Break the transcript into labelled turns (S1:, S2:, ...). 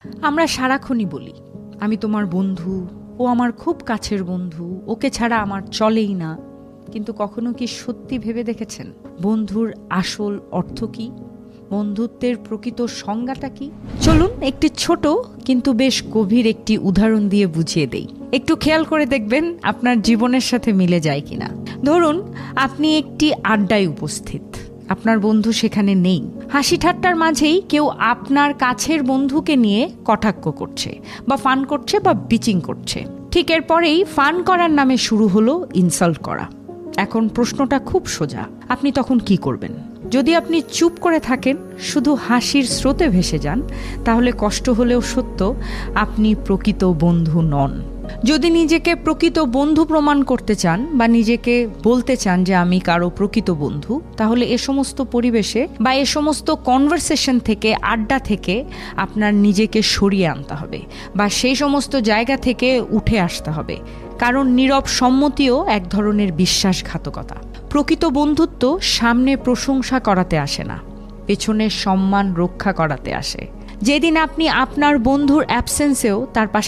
S1: আমরা সারাক্ষণই বলি, আমি তোমার বন্ধু, ও আমার খুব কাছের বন্ধু, ওকে ছাড়া আমার চলেই না। কিন্তু কখনো কি সত্যি ভেবে দেখেছেন বন্ধুর আসল অর্থ কি? বন্ধুত্বের প্রকৃত সংজ্ঞাটা কি? চলুন একটি ছোট কিন্তু বেশ গভীর একটি উদাহরণ দিয়ে বুঝিয়ে দেই। একটু খেয়াল করে দেখবেন আপনার জীবনের সাথে মিলে যায় কিনা। ধরুন আপনি একটি আড্ডায় উপস্থিত, আপনার বন্ধু সেখানে নেই। হাসি ঠাট্টার মাঝেই কেউ আপনার কাছের বন্ধুকে নিয়ে কটাক্ষ করছে বা ফান করছে বা বিচিং করছে। ঠিক এরপরেই ফান করার নামে শুরু হলো ইনসাল্ট করা। এখন প্রশ্নটা খুব সোজা, আপনি তখন কি করবেন? যদি আপনি চুপ করে থাকেন, শুধু হাসির স্রোতে ভেসে যান, তাহলে কষ্ট হলেও সত্য, আপনি প্রকৃত বন্ধু নন। যদি নিজেকে প্রকৃত বন্ধু প্রমাণ করতে চান বা নিজেকে বলতে চান যে আমি কারো প্রকৃত বন্ধু, তাহলে এ সমস্ত পরিবেশে বা এ সমস্ত কনভারসেশন থেকে, আড্ডা থেকে আপনার নিজেকে সরিয়ে আনতে হবে বা সেই সমস্ত জায়গা থেকে উঠে আসতে হবে। কারণ নীরব সম্মতিও এক ধরনের বিশ্বাসঘাতকতা। প্রকৃত বন্ধুত্ব সামনে প্রশংসা করাতে আসে না, পেছনের সম্মান রক্ষা করাতে আসে। যেদিন আপনি আপনার বন্ধুর অ্যাবসেন্সেও তার পাশে